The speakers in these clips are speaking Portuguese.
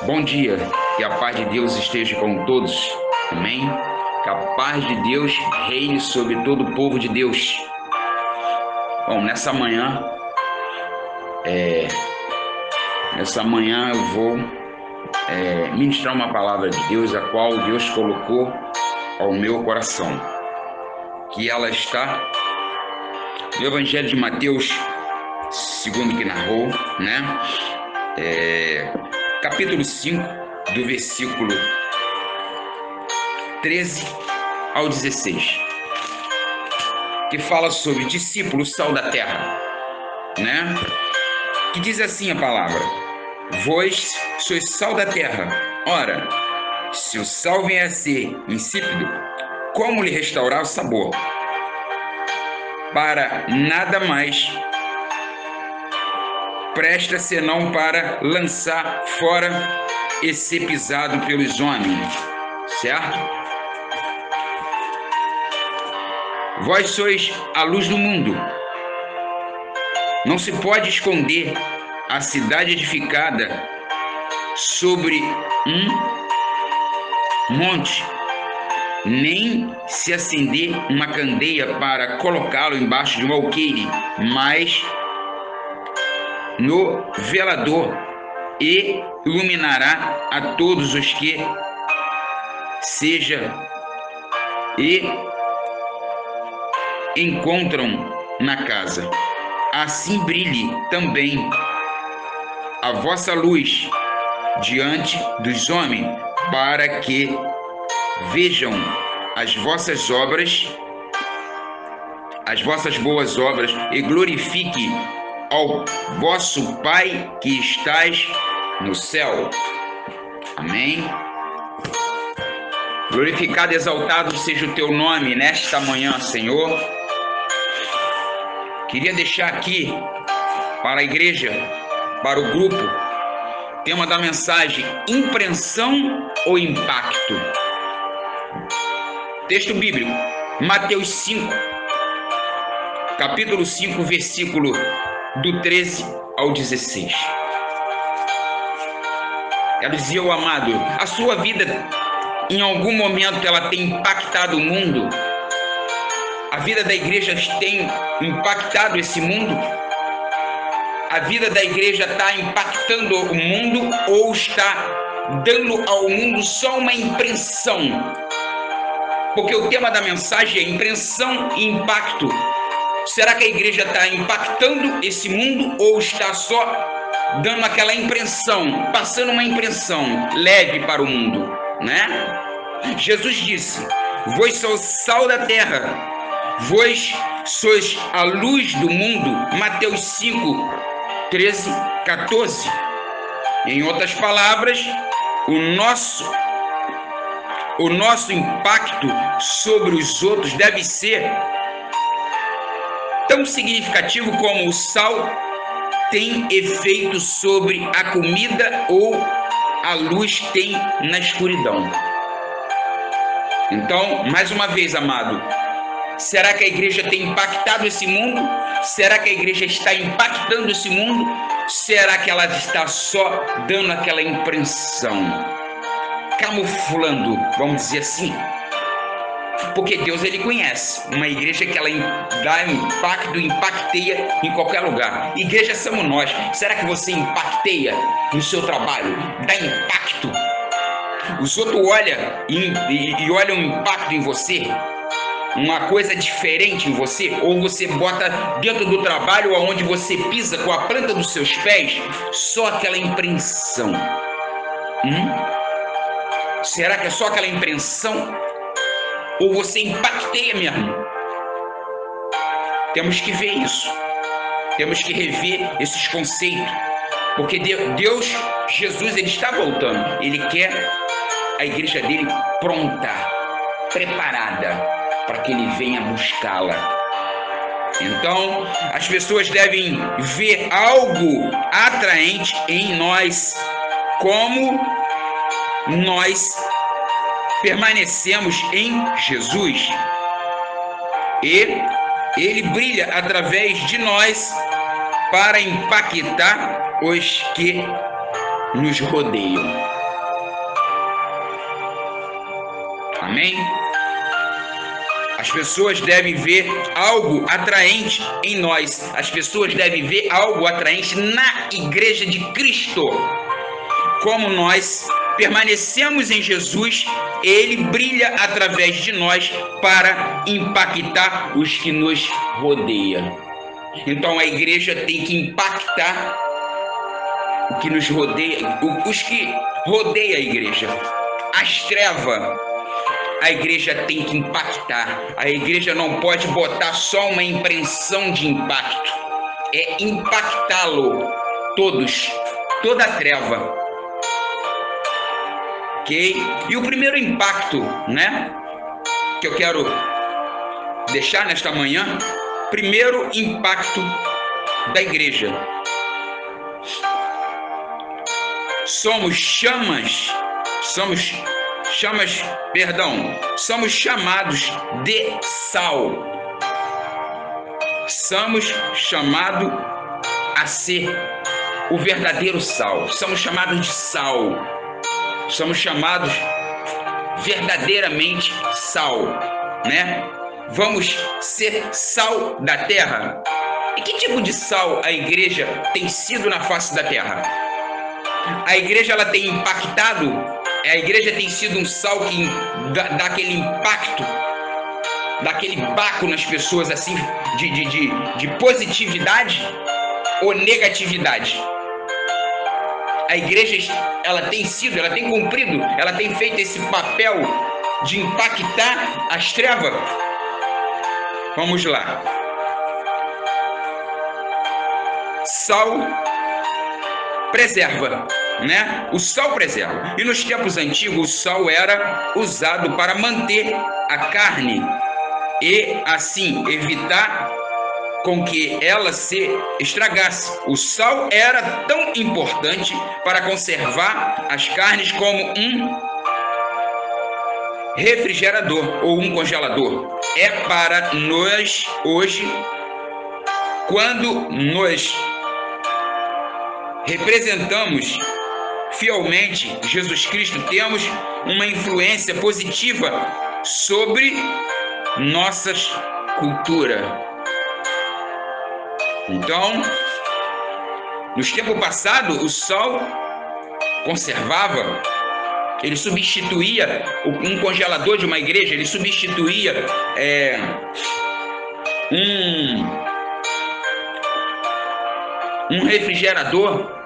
Bom dia, que a paz de Deus esteja com todos, amém? Que a paz de Deus reine sobre todo o povo de Deus. Bom, nessa manhã eu vou ministrar uma palavra de Deus, a qual Deus colocou ao meu coração, que ela está no Evangelho de Mateus, segundo que narrou, né? Capítulo 5, do versículo 13 ao 16, que fala sobre discípulos sal da terra, né? Que diz assim a palavra: vós sois sal da terra. Ora, se o sal vier a ser insípido, como lhe restaurar o sabor? Para nada mais presta senão para lançar fora e ser pisado pelos homens, certo? Vós sois a luz do mundo. Não se pode esconder a cidade edificada sobre um monte, nem se acender uma candeia para colocá-lo embaixo de um alqueire, mas no velador, e iluminará a todos os que encontram na casa. Assim brilhe também a vossa luz diante dos homens, para que vejam as vossas boas obras, e glorifique ao vosso Pai que estás no céu. Amém? Glorificado e exaltado seja o teu nome nesta manhã, Senhor. Queria deixar aqui para a igreja, para o grupo, tema da mensagem: impressão ou impacto? Texto bíblico, Mateus 5, capítulo 5, versículo do 13 ao 16. Ela dizia: o amado, a sua vida em algum momento ela tem impactado o mundo? A vida da igreja tem impactado esse mundo? A vida da igreja está impactando o mundo, ou está dando ao mundo só uma impressão? Porque o tema da mensagem é impressão e impacto. Será que a igreja está impactando esse mundo, ou está só dando aquela impressão, passando uma impressão leve para o mundo, né? Jesus disse: vós sois sal da terra, vós sois a luz do mundo. Mateus 5, 13, 14. Em outras palavras, o nosso impacto sobre os outros deve ser tão significativo como o sal tem efeito sobre a comida ou a luz tem na escuridão. Então, mais uma vez, amado, será que a igreja tem impactado esse mundo? Será que a igreja está impactando esse mundo? Será que ela está só dando aquela impressão, camuflando, vamos dizer assim? Porque Deus, ele conhece uma igreja que ela dá impacto, impacteia em qualquer lugar. Igreja somos nós. Será que você impacteia no seu trabalho? Dá impacto? Os outros olham e olham um impacto em você? Uma coisa diferente em você? Ou você bota dentro do trabalho, onde você pisa com a planta dos seus pés, só aquela impressão? Será que é só aquela impressão? Ou você impacteia mesmo? Temos que ver isso. Temos que rever esses conceitos. Porque Deus, Jesus, ele está voltando. Ele quer a igreja dele pronta, preparada, para que ele venha buscá-la. Então, as pessoas devem ver algo atraente em nós, como nós permanecemos em Jesus, e ele brilha através de nós para impactar os que nos rodeiam. Amém? As pessoas devem ver algo atraente em nós. As pessoas devem ver algo atraente na Igreja de Cristo. Como nós permanecemos em Jesus, Ele brilha através de nós para impactar os que nos rodeiam. Então a igreja tem que impactar o que nos rodeia, os que rodeiam a igreja. As trevas, a igreja tem que impactar. A igreja não pode botar só uma impressão de impacto. É impactá-lo todos, toda a treva. Ok? E o primeiro impacto, né, que eu quero deixar nesta manhã, primeiro impacto da igreja. Somos chamados de sal. Somos chamados a ser o verdadeiro sal. Somos chamados de sal. Somos chamados verdadeiramente sal, né? Vamos ser sal da terra. E que tipo de sal a igreja tem sido na face da terra? A igreja ela tem impactado? A igreja tem sido um sal que dá aquele impacto, dá aquele baco nas pessoas assim, de positividade ou negatividade? A igreja ela tem cumprido, ela tem feito esse papel de impactar as trevas? Vamos lá. Sal preserva, né? O sal preserva. E nos tempos antigos, o sal era usado para manter a carne e, assim, evitar com que ela se estragasse. O sal era tão importante para conservar as carnes como um refrigerador ou um congelador. É para nós hoje, quando nós representamos fielmente Jesus Cristo, temos uma influência positiva sobre nossas culturas. Então, nos tempos passados, o sal conservava, ele substituía um congelador de uma igreja, ele substituía um refrigerador.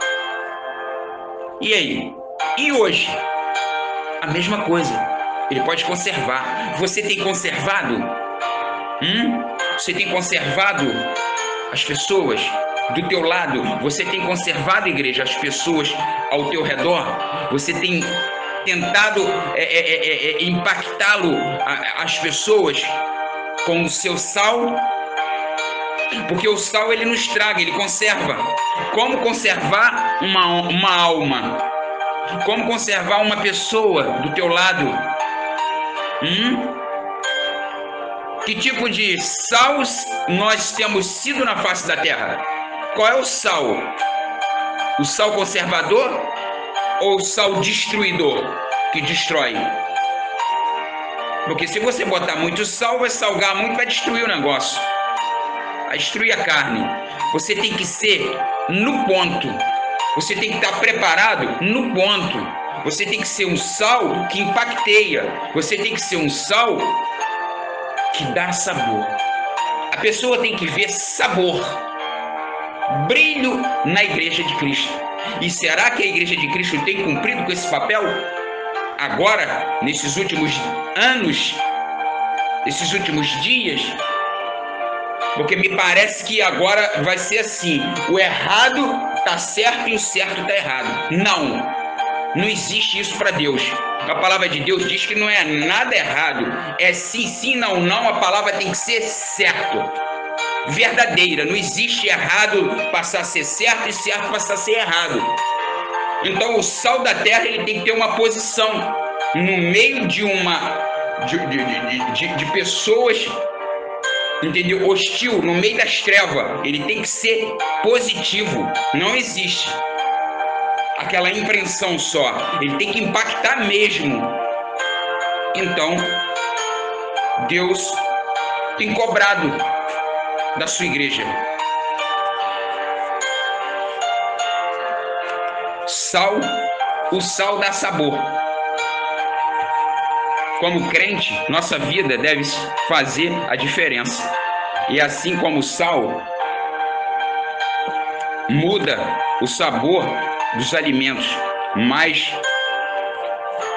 E aí? E hoje? A mesma coisa. Ele pode conservar. Você tem conservado? Você tem conservado as pessoas do teu lado? Você tem conservado, igreja, as pessoas ao teu redor? Você tem tentado impactá-lo, as pessoas, com o seu sal? Porque o sal ele não estraga, ele conserva. Como conservar uma alma? Como conservar uma pessoa do teu lado? Que tipo de sal nós temos sido na face da terra? Qual é o sal? O sal conservador ou o sal destruidor, que destrói? Porque se você botar muito sal, vai salgar muito, vai destruir o negócio, vai destruir a carne. Você tem que ser no ponto. Você tem que estar preparado no ponto. Você tem que ser um sal que impacteia. Você tem que ser um sal que dá sabor. A pessoa tem que ver sabor, brilho na igreja de Cristo. E será que a igreja de Cristo tem cumprido com esse papel? Agora, nesses últimos anos, esses últimos dias? Porque me parece que agora vai ser assim: o errado está certo e o certo está errado. Não existe isso para Deus. A palavra de Deus diz que não é nada errado, é sim, sim, não, não. A palavra tem que ser certo, verdadeira. Não existe errado passar a ser certo e certo passar a ser errado. Então o sal da terra ele tem que ter uma posição no meio de pessoas, entendeu? Hostil, no meio das trevas. Ele tem que ser positivo. Não existe aquela impressão só, ele tem que impactar mesmo. Então, Deus tem cobrado da sua igreja. Sal, o sal dá sabor. Como crente, nossa vida deve fazer a diferença. E assim como o sal muda o sabor dos alimentos, mas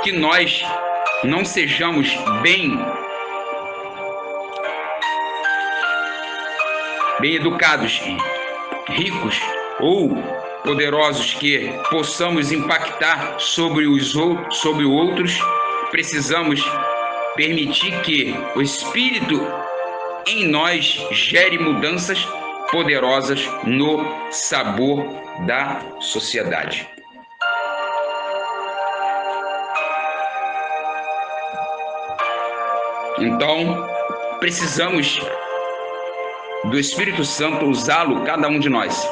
que nós não sejamos bem educados, ricos ou poderosos, que possamos impactar sobre outros, precisamos permitir que o Espírito em nós gere mudanças poderosas no sabor da sociedade. Então, precisamos do Espírito Santo usá-lo, cada um de nós,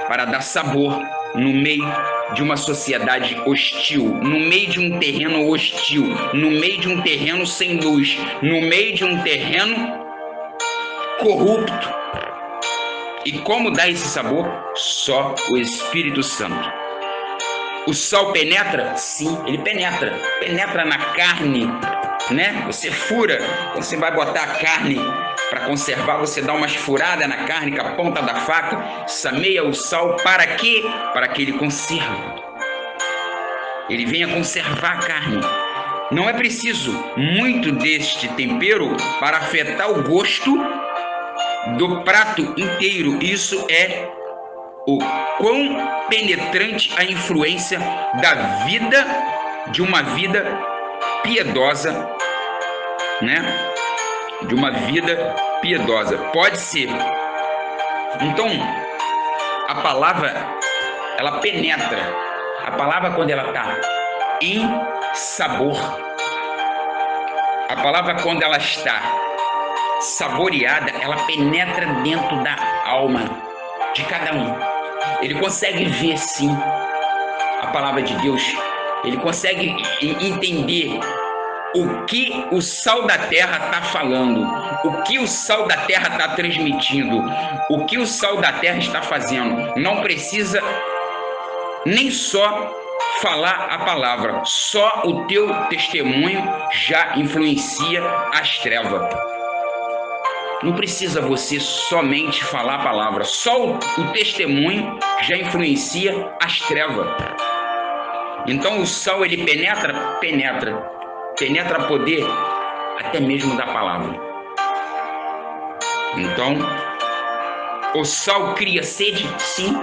para dar sabor no meio de uma sociedade hostil, no meio de um terreno hostil, no meio de um terreno sem luz, no meio de um terreno corrupto. E como dá esse sabor? Só o Espírito Santo. O sal penetra? Sim, ele penetra. Penetra na carne, né? Você fura, quando você vai botar a carne para conservar, você dá umas furadas na carne com a ponta da faca, sameia o sal. Para quê? Para que ele conserve. Ele venha conservar a carne. Não é preciso muito deste tempero para afetar o gosto do prato inteiro. Isso é o quão penetrante a influência da vida, de uma vida piedosa, né? De uma vida piedosa. Pode ser. Então, a palavra, ela penetra. A palavra, quando ela está em sabor, a palavra, quando ela está saboreada, ela penetra dentro da alma de cada um. Ele consegue ver, sim, a palavra de Deus. Ele consegue entender o que o sal da terra está falando, o que o sal da terra está transmitindo, o que o sal da terra está fazendo. Não precisa nem só falar a palavra, só o teu testemunho já influencia as trevas. Não precisa você somente falar a palavra, só o testemunho já influencia as trevas. Então o sal, ele penetra poder até mesmo da palavra. Então, o sal cria sede? Sim.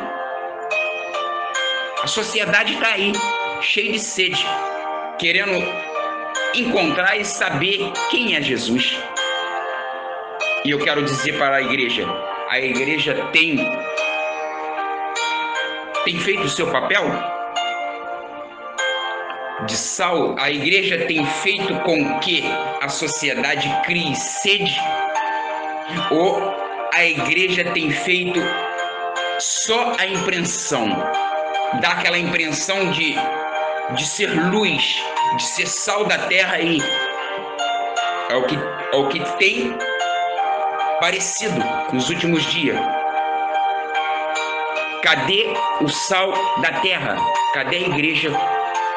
A sociedade está aí, cheia de sede, querendo encontrar e saber quem é Jesus. E eu quero dizer para a igreja tem feito o seu papel de sal. A igreja tem feito com que a sociedade crie sede, ou a igreja tem feito só a impressão, dá aquela impressão de ser luz, de ser sal da terra, e é o que tem parecido nos últimos dias. Cadê o sal da terra? Cadê a igreja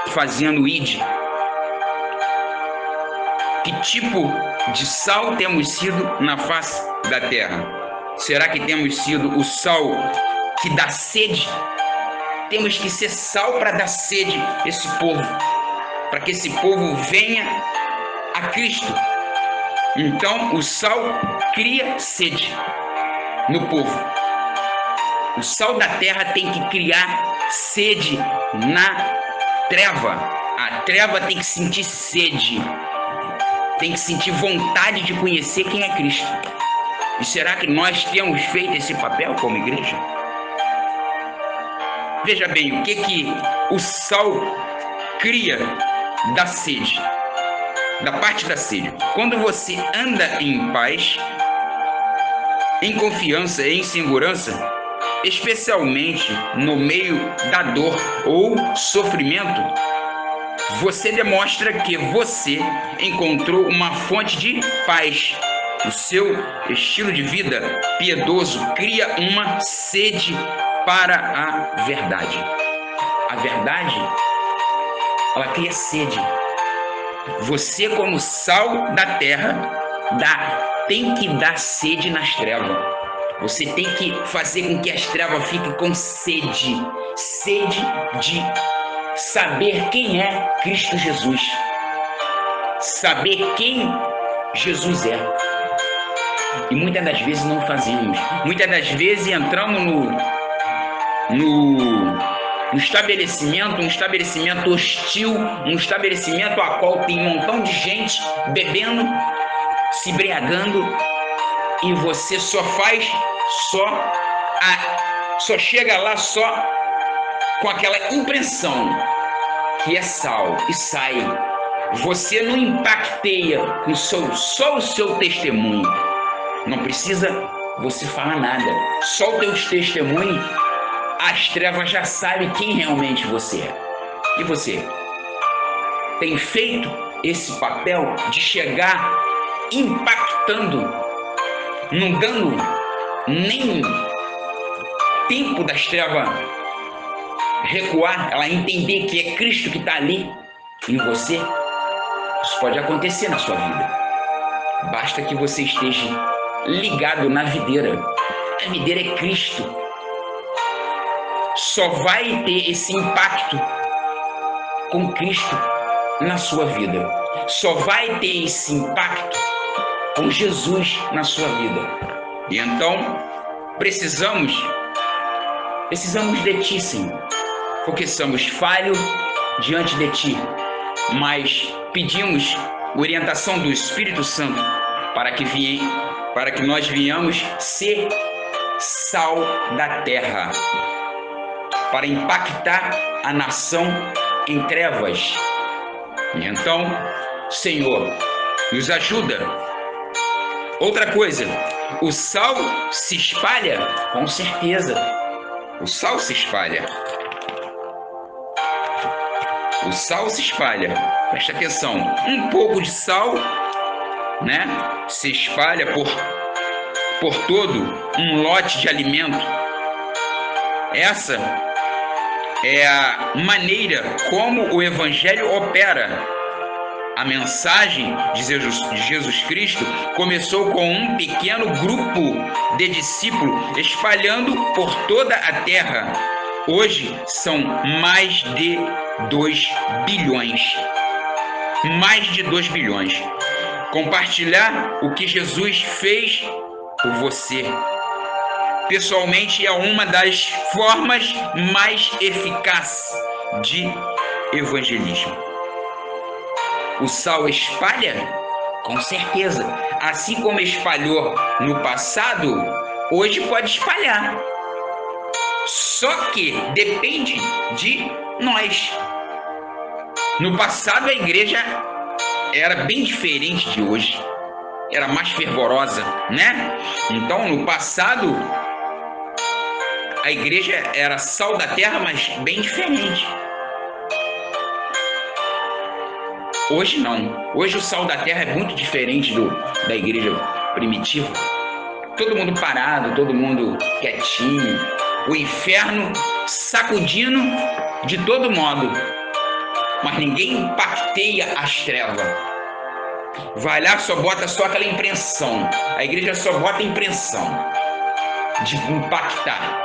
fazendo ID? Que tipo de sal temos sido na face da terra? Será que temos sido o sal que dá sede? Temos que ser sal para dar sede a esse povo, para que esse povo venha a Cristo. Então o sal cria sede no povo. O sal da terra tem que criar sede na treva. A treva tem que sentir sede, tem que sentir vontade de conhecer quem é Cristo. E será que nós temos feito esse papel como igreja? Veja bem, o que o sal cria da sede, da parte da sede. Quando você anda em paz, em confiança, em segurança, especialmente no meio da dor ou sofrimento, você demonstra que você encontrou uma fonte de paz. O seu estilo de vida piedoso cria uma sede para a verdade. A verdade, ela cria sede. Você, como sal da terra, tem que dar sede nas trevas. Você tem que fazer com que as trevas fiquem com sede. Sede de saber quem é Cristo Jesus. Saber quem Jesus é. E muitas das vezes não fazemos. Muitas das vezes entramos no estabelecimento, um estabelecimento hostil, um estabelecimento a qual tem um montão de gente bebendo, se embriagando, e você só chega lá só com aquela impressão que é sal e sai. Você não impacteia com só o seu testemunho. Não precisa você falar nada. Só o teu testemunho, as trevas já sabem quem realmente você é. E você tem feito esse papel de chegar impactando, não dando nem tempo das trevas recuar, ela entender que é Cristo que está ali em você? Isso pode acontecer na sua vida. Basta que você esteja ligado na videira. A videira é Cristo. Só vai ter esse impacto com Cristo na sua vida. Só vai ter esse impacto com Jesus na sua vida. E então, precisamos de Ti, Senhor, porque somos falhos diante de Ti, mas pedimos orientação do Espírito Santo para que nós venhamos ser sal da terra, para impactar a nação em trevas. E então, Senhor, nos ajuda. Outra coisa, o sal se espalha? Com certeza, o sal se espalha. O sal se espalha. Presta atenção, um pouco de sal, né, se espalha por todo um lote de alimento. Essa é a maneira como o Evangelho opera. A mensagem de Jesus Cristo começou com um pequeno grupo de discípulos espalhando por toda a terra. Hoje são mais de 2 bilhões. Mais de 2 bilhões. Compartilhar o que Jesus fez por você, pessoalmente, é uma das formas mais eficazes de evangelismo. O sal espalha? Com certeza. Assim como espalhou no passado, hoje pode espalhar. Só que depende de nós. No passado, a igreja era bem diferente de hoje. Era mais fervorosa, né? Então, no passado, a igreja era sal da terra, mas bem diferente. Hoje não. Hoje o sal da terra é muito diferente da igreja primitiva. Todo mundo parado, todo mundo quietinho. O inferno sacudindo de todo modo. Mas ninguém impacteia as trevas. Vai lá, só bota só aquela impressão. A igreja só bota impressão de impactar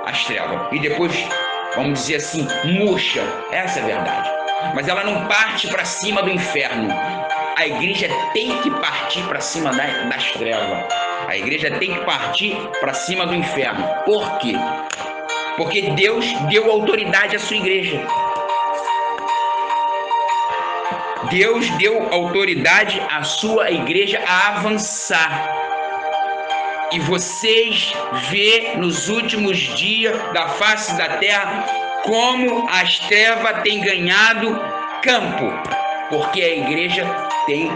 as trevas. E depois, vamos dizer assim, murcha. Essa é a verdade. Mas ela não parte para cima do inferno. A igreja tem que partir para cima das trevas. A igreja tem que partir para cima do inferno. Por quê? Porque Deus deu autoridade à sua igreja. Deus deu autoridade à sua igreja a avançar. E vocês vê nos últimos dias da face da terra como as trevas têm ganhado campo, porque a igreja tem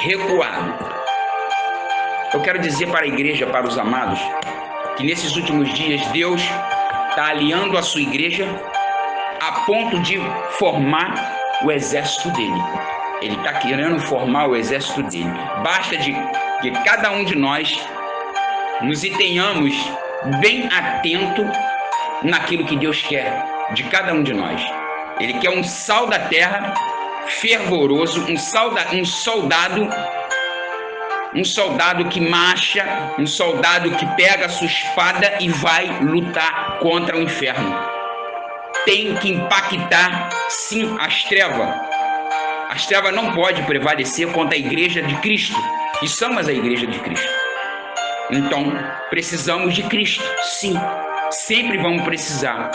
recuado. Eu quero dizer para a igreja, para os amados, que nesses últimos dias Deus está aliando a sua igreja a ponto de formar o exército dele. Ele está querendo formar o exército dele. Basta de que cada um de nós nos tenhamos bem atento naquilo que Deus quer de cada um de nós. Ele quer um sal da terra fervoroso, um soldado que marcha, um soldado que pega a sua espada e vai lutar contra o inferno. Tem que impactar, sim, as trevas. As trevas não podem prevalecer contra a igreja de Cristo, e somos a igreja de Cristo. Então, precisamos de Cristo, sim, sempre vamos precisar.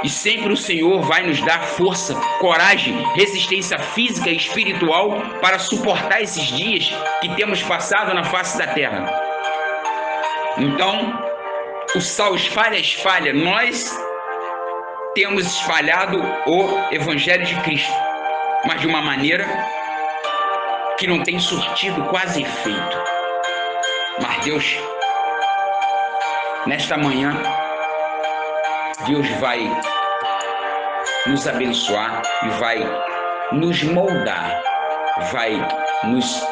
E sempre o Senhor vai nos dar força, coragem, resistência física e espiritual para suportar esses dias que temos passado na face da terra. Então, o sal espalha. Nós temos espalhado o Evangelho de Cristo, mas de uma maneira que não tem surtido quase efeito. Mas Deus, nesta manhã, Deus vai nos abençoar e vai nos moldar, vai nos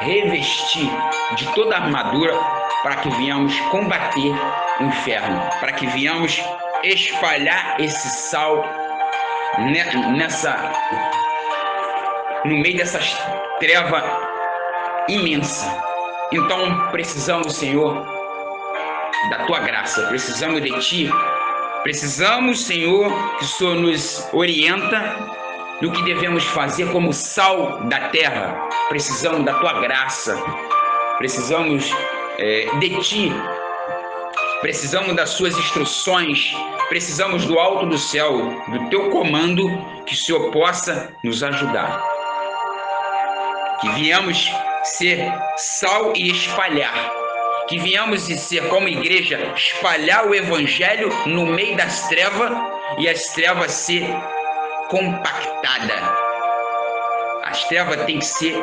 revestir de toda a armadura para que venhamos combater o inferno, para que venhamos espalhar esse sal no meio dessas trevas imensas. Então precisamos, Senhor, da tua graça, precisamos de ti, precisamos, Senhor, que o Senhor nos orienta no que devemos fazer como sal da terra. Precisamos da tua graça, precisamos de ti, precisamos das suas instruções, precisamos do alto do céu, do teu comando, que o Senhor possa nos ajudar, que viemos ser sal e espalhar, que viemos ser como igreja espalhar o evangelho no meio das trevas e as trevas ser compactadas. As trevas têm que ser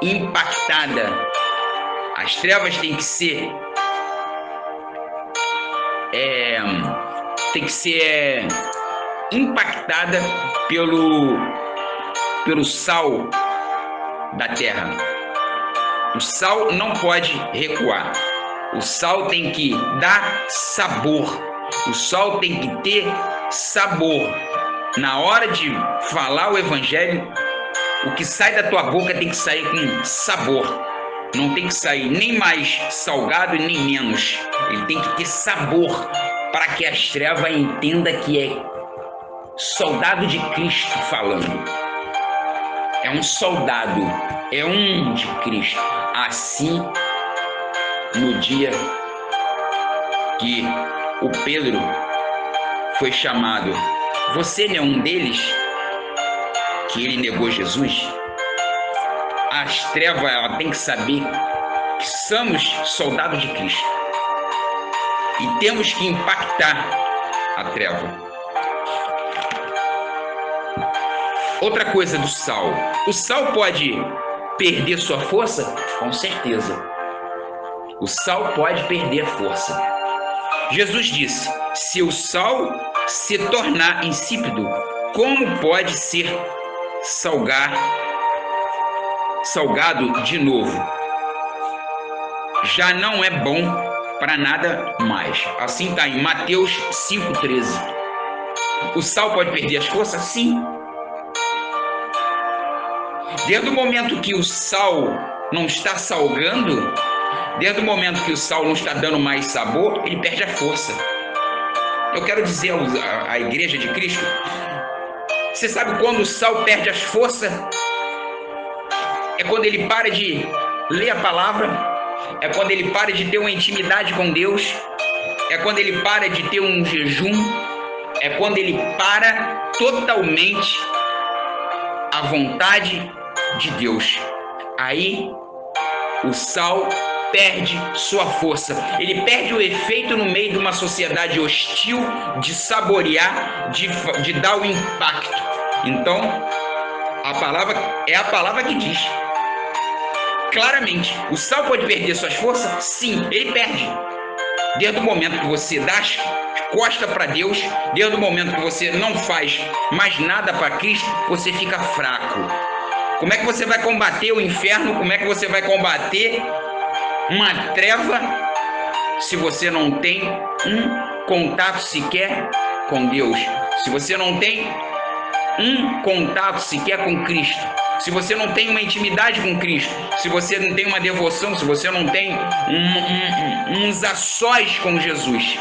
impactadas. As trevas têm que ser impactada pelo sal da terra. O sal não pode recuar. O sal tem que dar sabor. O sal tem que ter sabor. Na hora de falar o evangelho, o que sai da tua boca tem que sair com sabor. Não tem que sair nem mais salgado e nem menos. Ele tem que ter sabor para que as trevas entendam que é soldado de Cristo falando. É um soldado, é um de Cristo. Assim, no dia que o Pedro foi chamado, você não é um deles, que ele negou Jesus? As trevas, ela tem que saber que somos soldados de Cristo e temos que impactar a treva. Outra coisa do sal. O sal pode perder sua força? Com certeza. O sal pode perder a força. Jesus disse: se o sal se tornar insípido, como pode ser salgado de novo? Já não é bom para nada mais. Assim está em Mateus 5,13. O sal pode perder as forças? Sim. Desde o momento que o sal não está salgando, desde o momento que o sal não está dando mais sabor, ele perde a força. Eu quero dizer à igreja de Cristo, você sabe quando o sal perde as forças? É quando ele para de ler a palavra, é quando ele para de ter uma intimidade com Deus, é quando ele para de ter um jejum, é quando ele para totalmente a vontade de Deus. Aí o sal perde sua força, ele perde o efeito no meio de uma sociedade hostil, de saborear, de dar o impacto. Então, a palavra que diz: claramente. O sal pode perder suas forças? Sim, ele perde. Desde o momento que você dá as costas para Deus, desde o momento que você não faz mais nada para Cristo, você fica fraco. Como é que você vai combater o inferno? Como é que você vai combater uma treva se você não tem um contato sequer com Deus? Se você não tem um contato sequer com Cristo? Se você não tem uma intimidade com Cristo? Se você não tem uma devoção? Se você não tem uns a sós com Jesus?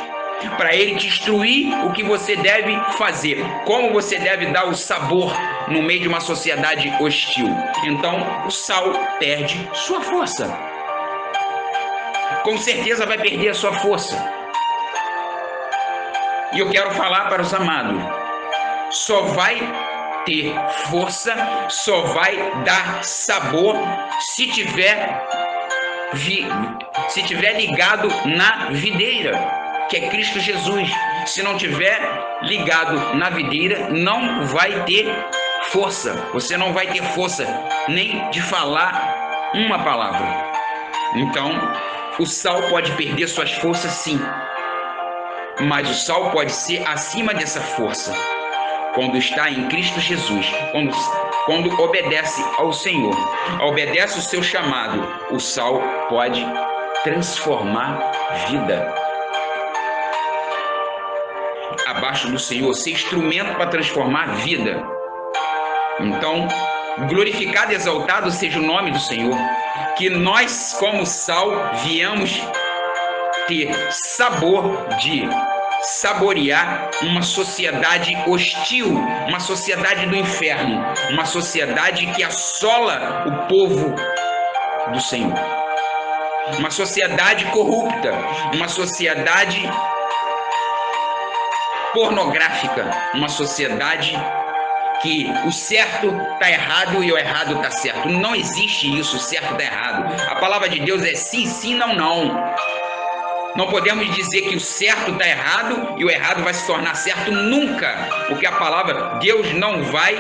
Para Ele te instruir o que você deve fazer, como você deve dar o sabor no meio de uma sociedade hostil. Então, o sal perde sua força. Com certeza vai perder a sua força. E eu quero falar para os amados: só vai ter força, só vai dar sabor se tiver ligado na videira, que é Cristo Jesus. Se não tiver ligado na videira, não vai ter força. Você não vai ter força nem de falar uma palavra. Então, o sal pode perder suas forças, sim, mas o sal pode ser acima dessa força quando está em Cristo Jesus, quando obedece ao Senhor, obedece o seu chamado. O sal pode transformar vida. Abaixo do Senhor, ser instrumento para transformar vida. Então, glorificado e exaltado seja o nome do Senhor, que nós, como sal, viemos ter sabor de saborear uma sociedade hostil, uma sociedade do inferno, uma sociedade que assola o povo do Senhor, uma sociedade corrupta, uma sociedade pornográfica, uma sociedade que o certo está errado e o errado está certo. Não existe isso, o certo está errado. A palavra de Deus é sim, sim, não, não. Não podemos dizer que o certo está errado e o errado vai se tornar certo nunca, porque a palavra, Deus não vai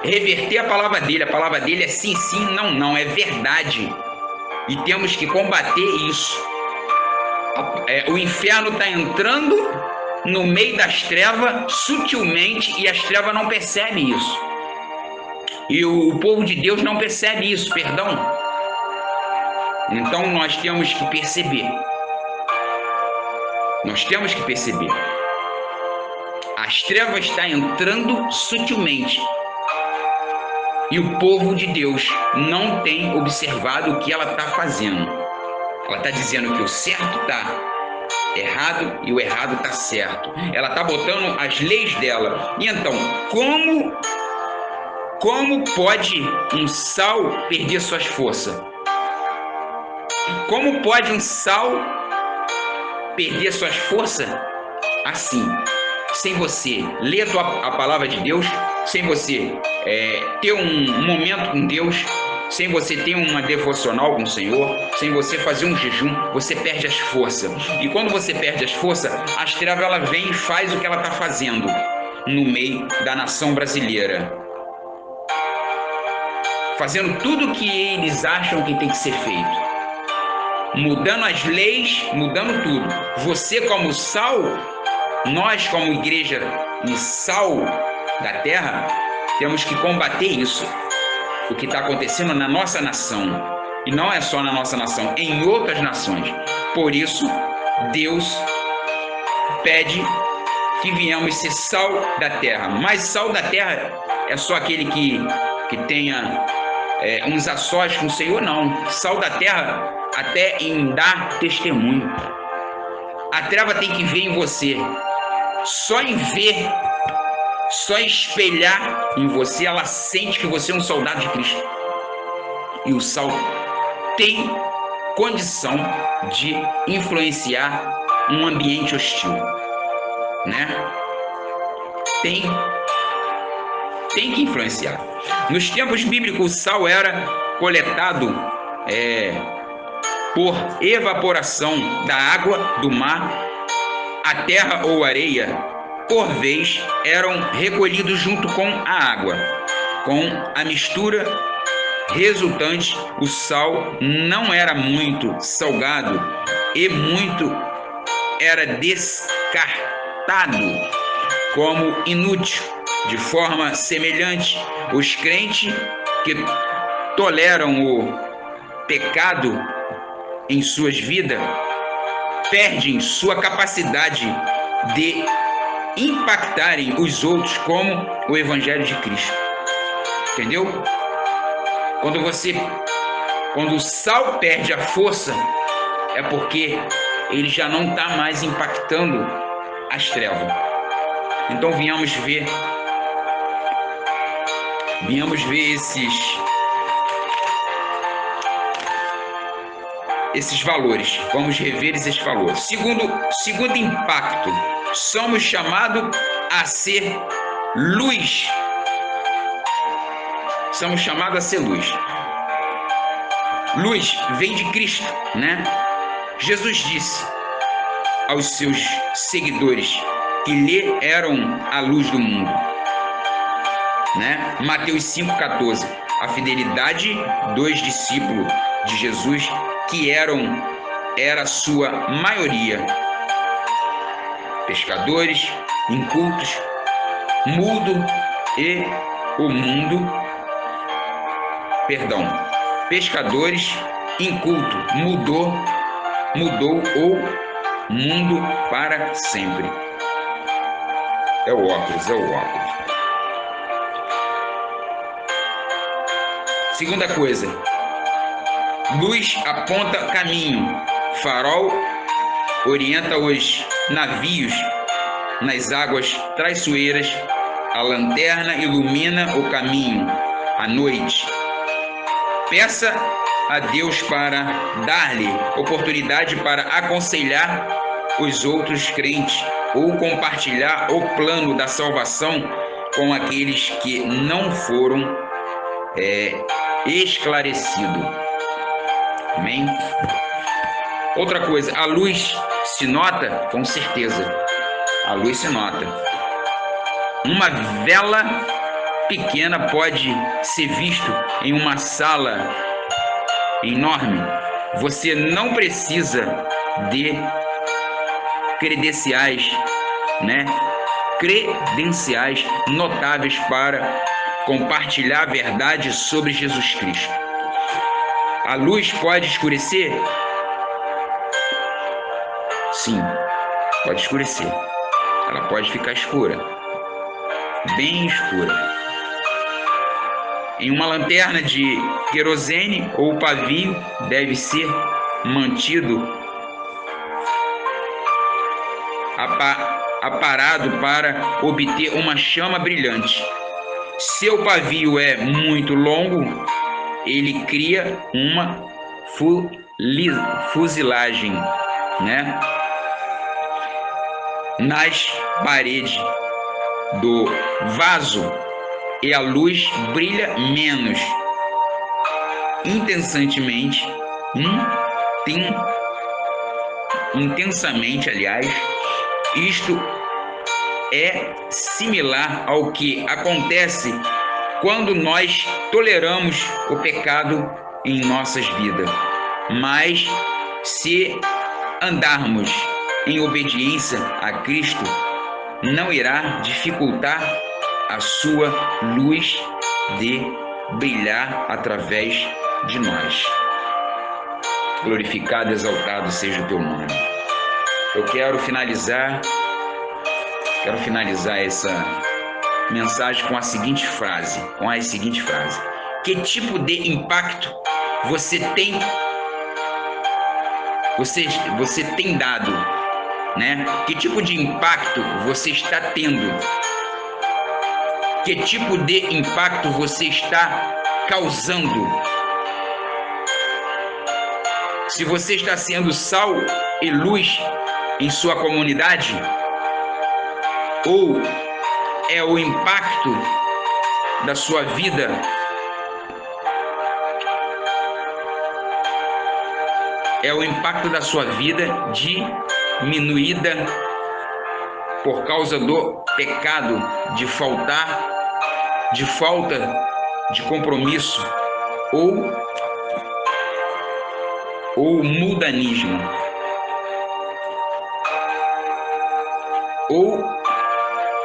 reverter a palavra dele é sim, sim, não, não, é verdade. E temos que combater isso. O inferno está entrando no meio das trevas sutilmente e as trevas não percebem isso. E o povo de Deus não percebe isso, perdão. Então nós temos que perceber. Nós temos que perceber. As trevas estão entrando sutilmente. E o povo de Deus não tem observado o que ela está fazendo. Ela está dizendo que o certo está errado e o errado está certo. Ela está botando as leis dela. E então, como pode um sal perder suas forças? Como pode um sal perder suas forças? Assim, sem você ler a palavra de Deus, sem você ter um momento com Deus, sem você ter uma devocional com o Senhor, sem você fazer um jejum, você perde as forças. E quando você perde as forças, as trevas ela vem e faz o que ela está fazendo no meio da nação brasileira, fazendo tudo o que eles acham que tem que ser feito, mudando as leis, mudando tudo. Você como sal, nós como igreja e sal da terra, temos que combater isso, o que está acontecendo na nossa nação. E não é só na nossa nação, em outras nações. Por isso, Deus pede que venhamos ser sal da terra. Mas sal da terra é só aquele que tenha uns a sós com o Senhor? Não. Sal da terra até em dar testemunho. A treva tem que ver em você. Só em ver, só espelhar em você, ela sente que você é um soldado de Cristo. E o sal tem condição de influenciar um ambiente hostil, né? Tem que influenciar. Nos tempos bíblicos, o sal era coletado por evaporação da água do mar. A terra ou areia, por vez, eram recolhidos junto com a água, com a mistura resultante, o sal não era muito salgado e muito era descartado como inútil. De forma semelhante, os crentes que toleram o pecado em suas vidas perdem sua capacidade de impactarem os outros como o Evangelho de Cristo. Entendeu? Quando o sal perde a força, é porque ele já não está mais impactando as trevas. Então viemos ver esses valores. Vamos rever esses valores. Segundo impacto, somos chamados a ser luz. Somos chamados a ser luz. Luz vem de Cristo, né? Jesus disse aos seus seguidores que lhe eram a luz do mundo, né? Mateus 5,14. A fidelidade dos discípulos de Jesus, que era a sua maioria pescadores, incultos, mudo e o mundo, pescadores, inculto, mudou o mundo para sempre. É o óculos. Segunda coisa, luz aponta caminho, farol orienta os navios nas águas traiçoeiras, a lanterna ilumina o caminho à noite. Peça a Deus para dar-lhe oportunidade para aconselhar os outros crentes ou compartilhar o plano da salvação com aqueles que não foram esclarecidos. Amém? Outra coisa, a luz se nota? Com certeza, a luz se nota. Uma vela pequena pode ser visto em uma sala enorme. Você não precisa de credenciais, né? Credenciais notáveis para compartilhar a verdade sobre Jesus Cristo. A luz pode escurecer? Sim, pode escurecer. Ela pode ficar escura, bem escura. Em uma lanterna de querosene ou pavio deve ser mantido aparado para obter uma chama brilhante. Se o pavio é muito longo, ele cria uma fusilagem, né, nas paredes do vaso e a luz brilha menos intensamente, aliás. Isto é similar ao que acontece quando nós toleramos o pecado em nossas vidas. Mas se andarmos em obediência a Cristo, não irá dificultar a sua luz de brilhar através de nós. Glorificado e exaltado seja o teu nome. Eu quero finalizar essa mensagem com a seguinte frase, Que tipo de impacto você tem dado, né? Que tipo de impacto você está tendo? Que tipo de impacto você está causando? Se você está sendo sal e luz em sua comunidade, ou é o impacto da sua vida diminuída por causa do pecado, de falta de compromisso ou mundanismo,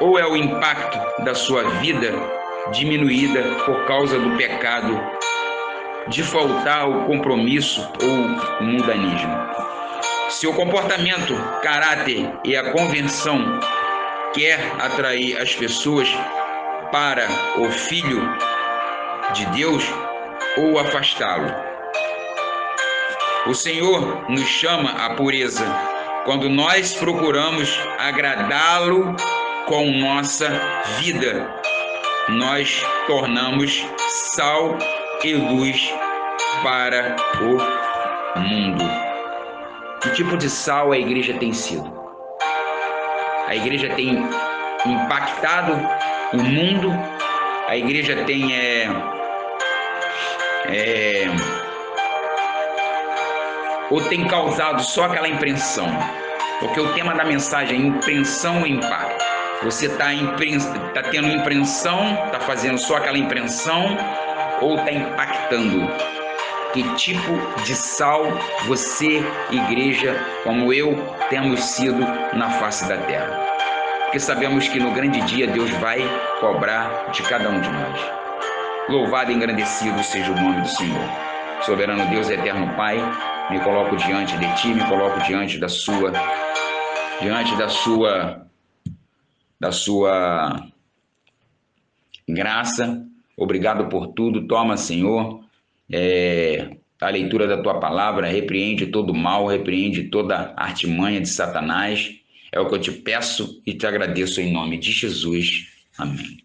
ou é o impacto da sua vida diminuída por causa do pecado, de faltar o compromisso ou o mundanismo. Se o comportamento, caráter e a convenção quer atrair as pessoas para o Filho de Deus ou afastá-lo. O Senhor nos chama à pureza quando nós procuramos agradá-lo com nossa vida. Nós tornamos sal e luz para o mundo. Que tipo de sal a igreja tem sido? A igreja tem impactado o mundo? A igreja tem ou tem causado só aquela impressão? Porque o tema da mensagem é impressão e impacto. Você está tendo impressão, está fazendo só aquela impressão, ou está impactando? Que tipo de sal você, igreja, como eu, temos sido na face da terra? Porque sabemos que no grande dia Deus vai cobrar de cada um de nós. Louvado e engrandecido seja o nome do Senhor. Soberano Deus, eterno Pai, me coloco diante de Ti, me coloco diante da sua graça. Obrigado por tudo. Toma, Senhor, a leitura da Tua palavra, repreende todo mal, repreende toda artimanha de Satanás. É o que eu te peço e te agradeço em nome de Jesus. Amém.